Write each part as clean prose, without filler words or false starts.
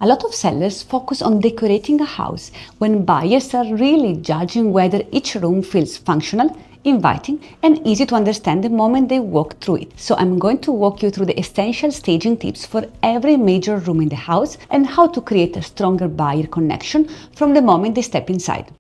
A lot of sellers focus on decorating a house when buyers are really judging whether each room feels functional, inviting, and easy to understand the moment they walk through it. So I'm going to walk you through the essential staging tips for every major room in the house and how to create a stronger buyer connection from the moment they step inside.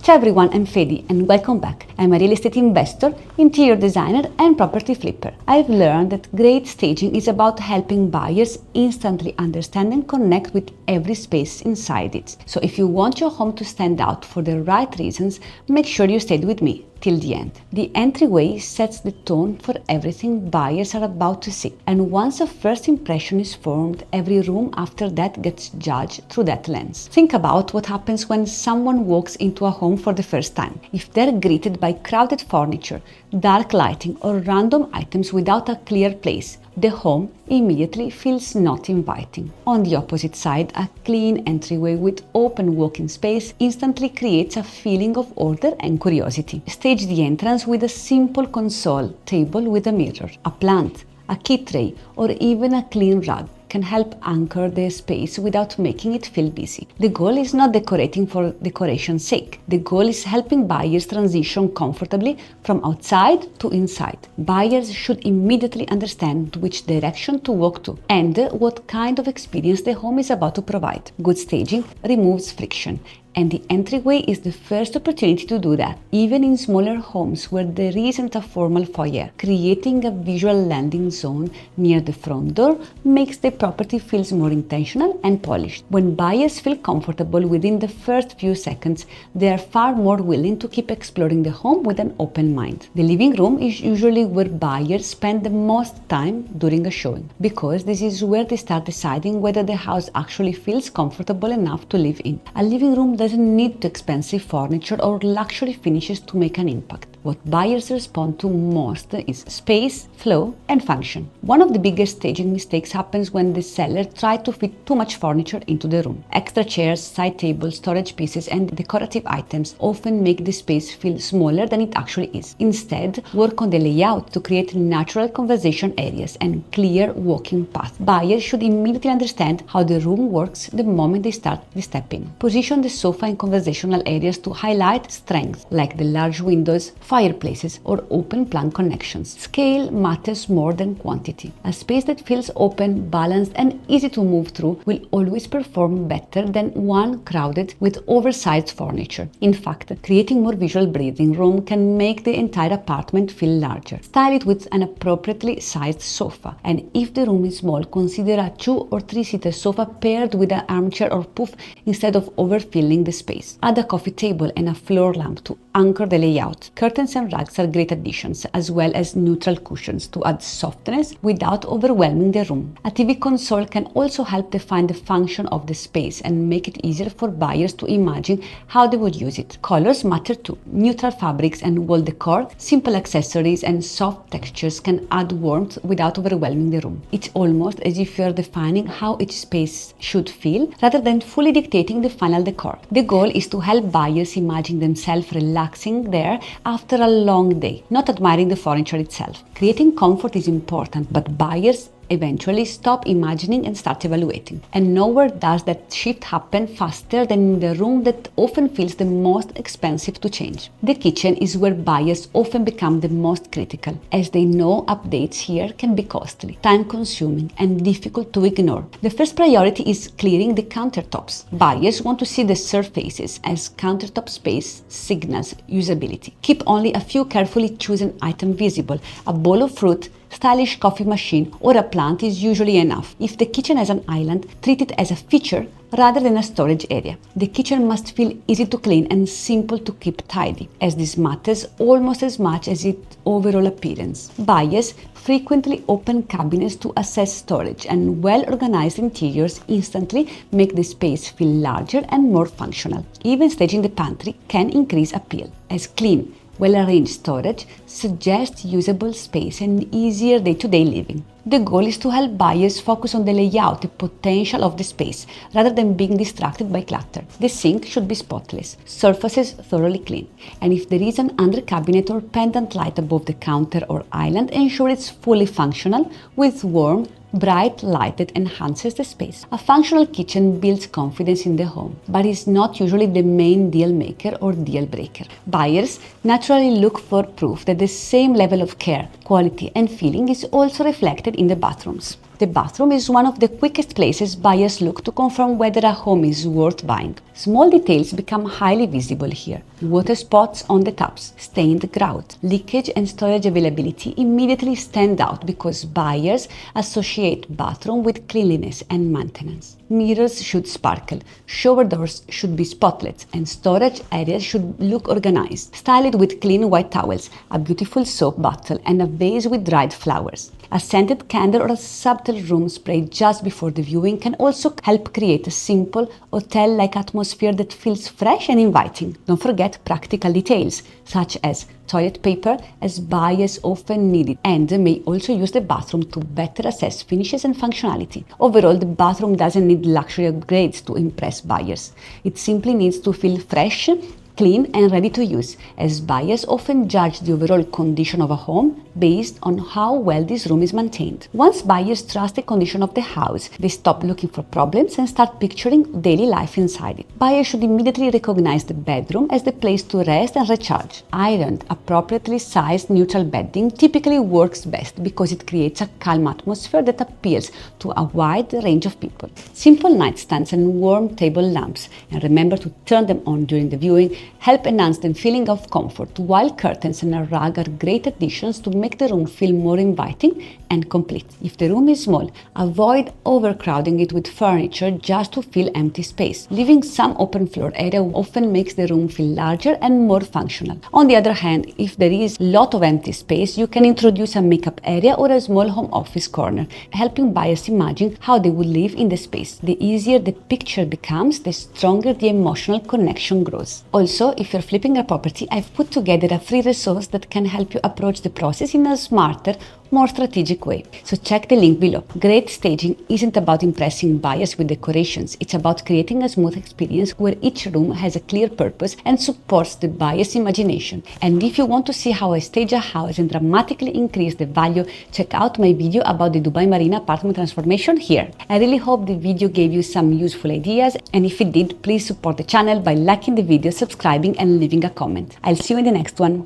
Ciao everyone, I'm Fedi and welcome back. I'm a real estate investor, interior designer and property flipper. I've learned that great staging is about helping buyers instantly understand and connect with every space inside it. So if you want your home to stand out for the right reasons, make sure you stayed with me till the end. The entryway sets the tone for everything buyers are about to see. And once a first impression is formed, every room after that gets judged through that lens. Think about what happens when someone walks into a home for the first time. If they're greeted by crowded furniture, dark lighting, or random items without a clear place, the home immediately feels not inviting. On the opposite side, a clean entryway with open walk-in space instantly creates a feeling of order and curiosity. Stage the entrance with a simple console table with a mirror, a plant, a key tray, or even a clean rug can help anchor the space without making it feel busy. The goal is not decorating for decoration's sake. The goal is helping buyers transition comfortably from outside to inside. Buyers should immediately understand which direction to walk to and what kind of experience the home is about to provide. Good staging removes friction, and the entryway is the first opportunity to do that, even in smaller homes where there isn't a formal foyer. Creating a visual landing zone near the front door makes the property feel more intentional and polished. When buyers feel comfortable within the first few seconds, they are far more willing to keep exploring the home with an open mind. The living room is usually where buyers spend the most time during a showing, because this is where they start deciding whether the house actually feels comfortable enough to live in. A living room doesn't need expensive furniture or luxury finishes to make an impact. What buyers respond to most is space, flow, and function. One of the biggest staging mistakes happens when the seller tries to fit too much furniture into the room. Extra chairs, side tables, storage pieces, and decorative items often make the space feel smaller than it actually is. Instead, work on the layout to create natural conversation areas and clear walking paths. Buyers should immediately understand how the room works the moment they start the step in. Position the sofa in conversational areas to highlight strengths, like the large windows, fireplaces, or open plan connections. Scale matters more than quantity. A space that feels open, balanced, and easy to move through will always perform better than one crowded with oversized furniture. In fact, creating more visual breathing room can make the entire apartment feel larger. Style it with an appropriately sized sofa, and if the room is small, consider a 2 or 3-seater sofa paired with an armchair or poof instead of overfilling the space. Add a coffee table and a floor lamp to anchor the layout. Curtains and rugs are great additions, as well as neutral cushions to add softness without overwhelming the room. A TV console can also help define the function of the space and make it easier for buyers to imagine how they would use it. Colors matter too. Neutral fabrics and wall decor, simple accessories, and soft textures can add warmth without overwhelming the room. It's almost as if you're defining how each space should feel rather than fully dictating the final decor. The goal is to help buyers imagine themselves relaxing there after a long day, not admiring the furniture itself. Creating comfort is important, but buyers eventually stop imagining and start evaluating. And nowhere does that shift happen faster than in the room that often feels the most expensive to change. The kitchen is where buyers often become the most critical, as they know updates here can be costly, time-consuming, and difficult to ignore. The first priority is clearing the countertops. Buyers want to see the surfaces, as countertop space signals usability. Keep only a few carefully chosen items visible. A bowl of fruit, stylish coffee machine, or a plant is usually enough. If the kitchen has an island, treat it as a feature rather than a storage area. The kitchen must feel easy to clean and simple to keep tidy, as this matters almost as much as its overall appearance. Buyers frequently open cabinets to assess storage, and well-organized interiors instantly make the space feel larger and more functional. Even staging the pantry can increase appeal, as clean, well-arranged storage suggests usable space and easier day-to-day living. The goal is to help buyers focus on the layout, the potential of the space, rather than being distracted by clutter. The sink should be spotless, surfaces thoroughly clean, and if there is an under cabinet or pendant light above the counter or island, ensure it's fully functional with warm, Bright light that enhances the space. A functional kitchen builds confidence in the home, but is not usually the main deal maker or deal breaker. Buyers naturally look for proof that the same level of care, quality, and feeling is also reflected in the bathrooms. The bathroom is one of the quickest places buyers look to confirm whether a home is worth buying. Small details become highly visible here. Water spots on the taps, stained grout, leakage and storage availability immediately stand out because buyers associate bathroom with cleanliness and maintenance. Mirrors should sparkle, shower doors should be spotless, and storage areas should look organized, styled with clean white towels, a beautiful soap bottle, and a vase with dried flowers. A scented candle or a subtle room spray just before the viewing can also help create a simple, hotel-like atmosphere that feels fresh and inviting. Don't forget practical details, such as toilet paper, as buyers often need it, and may also use the bathroom to better assess finishes and functionality. Overall, the bathroom doesn't need luxury upgrades to impress buyers. It simply needs to feel fresh, clean and ready to use, as buyers often judge the overall condition of a home based on how well this room is maintained. Once buyers trust the condition of the house, they stop looking for problems and start picturing daily life inside it. Buyers should immediately recognize the bedroom as the place to rest and recharge. Ironed, appropriately sized neutral bedding typically works best because it creates a calm atmosphere that appeals to a wide range of people. Simple nightstands and warm table lamps, and remember to turn them on during the viewing, help enhance the feeling of comfort, while curtains and a rug are great additions to make the room feel more inviting and complete. If the room is small, avoid overcrowding it with furniture just to fill empty space. Leaving some open floor area often makes the room feel larger and more functional. On the other hand, if there is a lot of empty space, you can introduce a makeup area or a small home office corner, helping buyers imagine how they would live in the space. The easier the picture becomes, the stronger the emotional connection grows. Also, if you're flipping a property, I've put together a free resource that can help you approach the process in a smarter, more strategic way. So check the link below. Great staging isn't about impressing buyers with decorations. It's about creating a smooth experience where each room has a clear purpose and supports the buyer's imagination. And if you want to see how I stage a house and dramatically increase the value, check out my video about the Dubai Marina apartment transformation here. I really hope the video gave you some useful ideas, and if it did, please support the channel by liking the video, subscribing and leaving a comment. I'll see you in the next one.